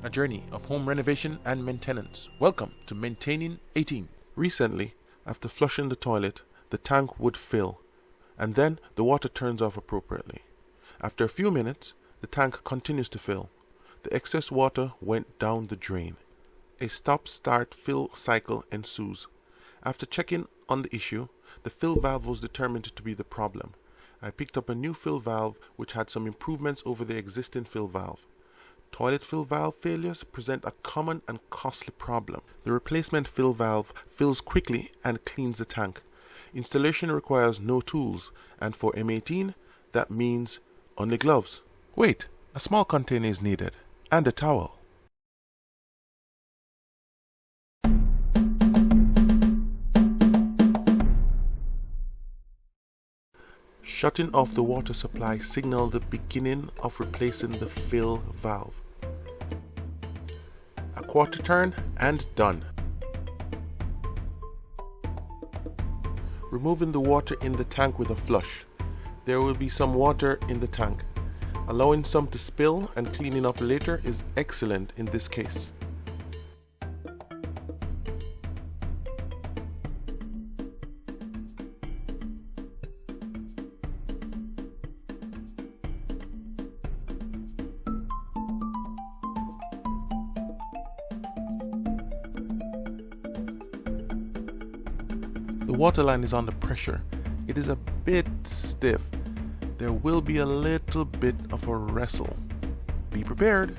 a journey of home renovation and maintenance. Welcome to Maintaining 18. Recently, after flushing the toilet, the tank would fill, and then the water turns off appropriately. After a few minutes, the tank continues to fill. The excess water went down the drain. A stop-start fill cycle ensues. After checking on the issue, the fill valve was determined to be the problem. I picked up a new fill valve which had some improvements over the existing fill valve. Toilet fill valve failures present a common and costly problem. The replacement fill valve fills quickly and cleans the tank. Installation requires no tools, and for M18, that means only gloves. Wait, a small container is needed, and a towel. Shutting off the water supply signaled the beginning of replacing the fill valve. A quarter turn and done. Removing the water in the tank with a flush. There will be some water in the tank. Allowing some to spill and cleaning up later is excellent in this case. The water line is under pressure. It is a bit stiff. There will be a little bit of a wrestle. Be prepared.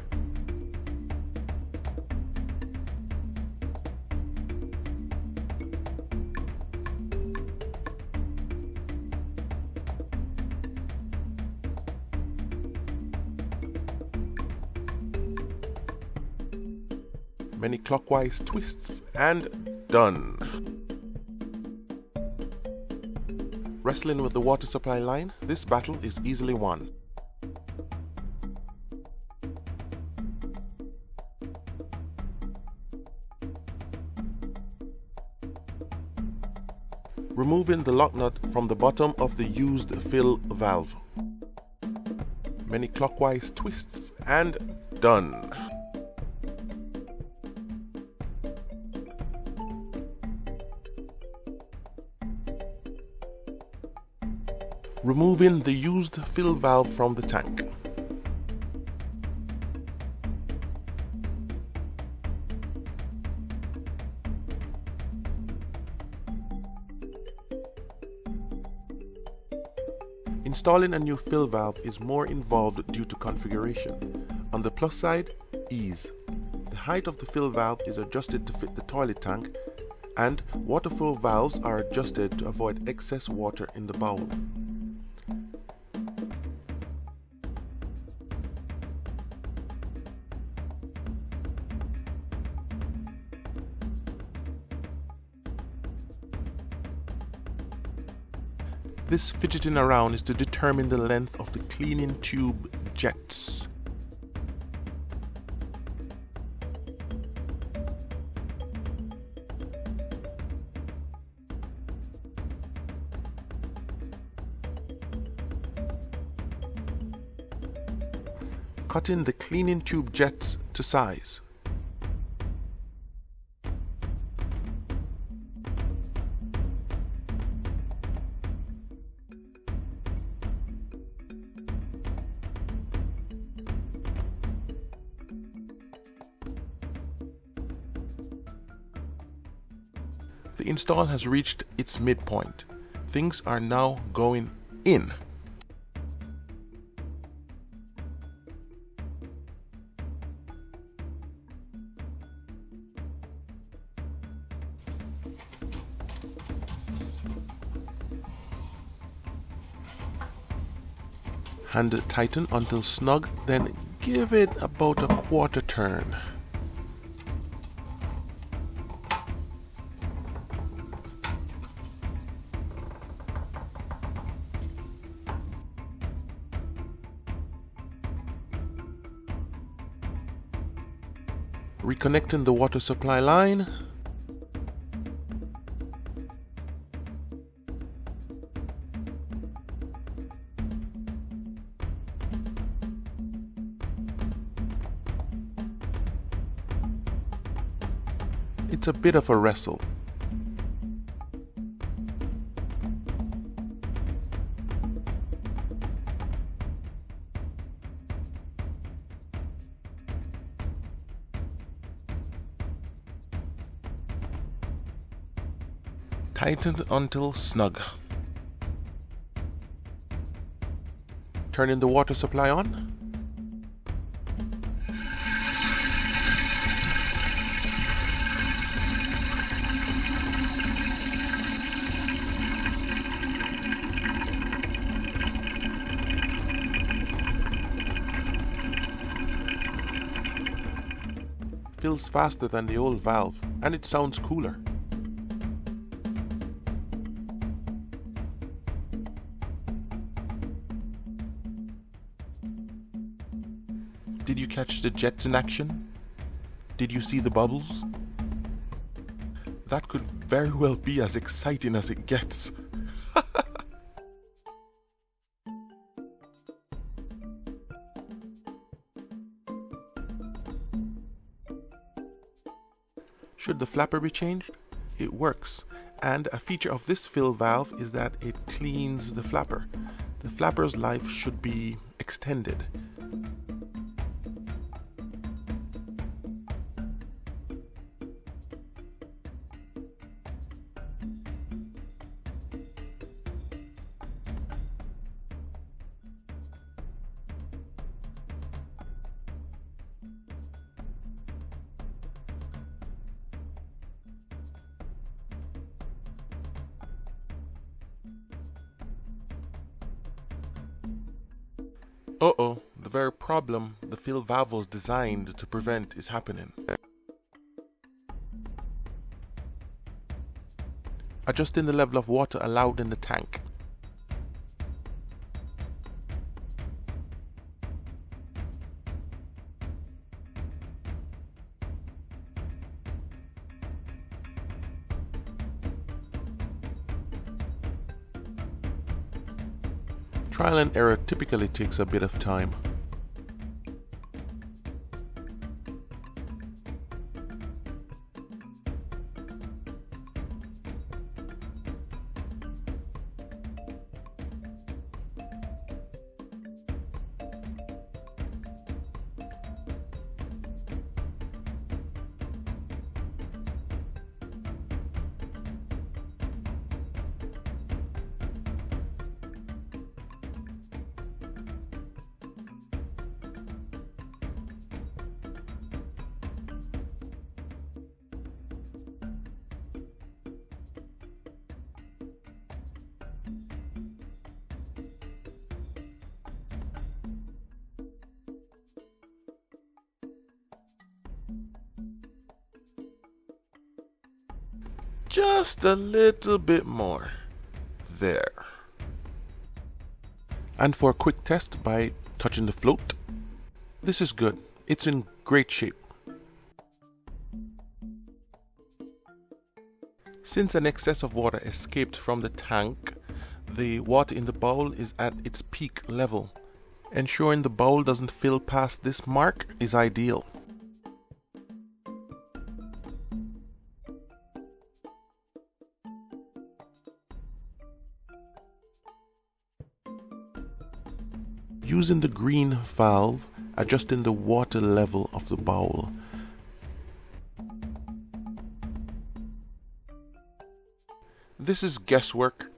Many clockwise twists and done. Wrestling with the water supply line, this battle is easily won. Removing the lock nut from the bottom of the used fill valve. Many clockwise twists and done. Removing the used fill valve from the tank. Installing a new fill valve is more involved due to configuration. On the plus side, ease. The height of the fill valve is adjusted to fit the toilet tank, and water flow valves are adjusted to avoid excess water in the bowl. This fidgeting around is to determine the length of the cleaning tube jets. Cutting the cleaning tube jets to size. The install has reached its midpoint. Things are now going in. Hand it tighten until snug, then give it about a quarter turn. Reconnecting the water supply line. It's a bit of a wrestle. Tighten until snug. Turning the water supply on. Fills faster than the old valve, and it sounds cooler. Did you catch the jets in action? Did you see the bubbles? That could very well be as exciting as it gets. Should the flapper be changed? It works, and a feature of this fill valve is that it cleans the flapper. The flapper's life should be extended. Uh-oh, the very problem the fill valve was designed to prevent is happening. Adjusting the level of water allowed in the tank. Trial and error typically takes a bit of time. Just a little bit more. There. And for a quick test by touching the float. This is good. It's in great shape. Since an excess of water escaped from the tank, the water in the bowl is at its peak level. Ensuring the bowl doesn't fill past this mark is ideal. Using the green valve, adjusting the water level of the bowl. This is guesswork.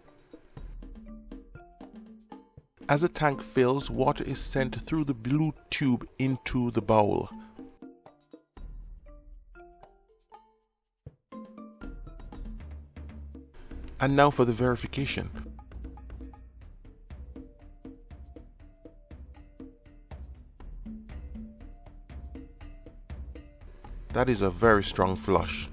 As the tank fills, water is sent through the blue tube into the bowl. And now for the verification. That is a very strong flush.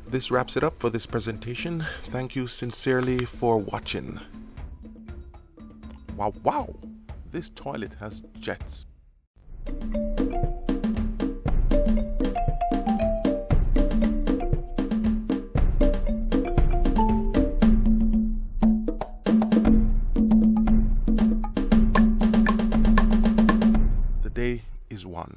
This wraps it up for this presentation. Thank you sincerely for watching. Wow, this toilet has jets. day is one.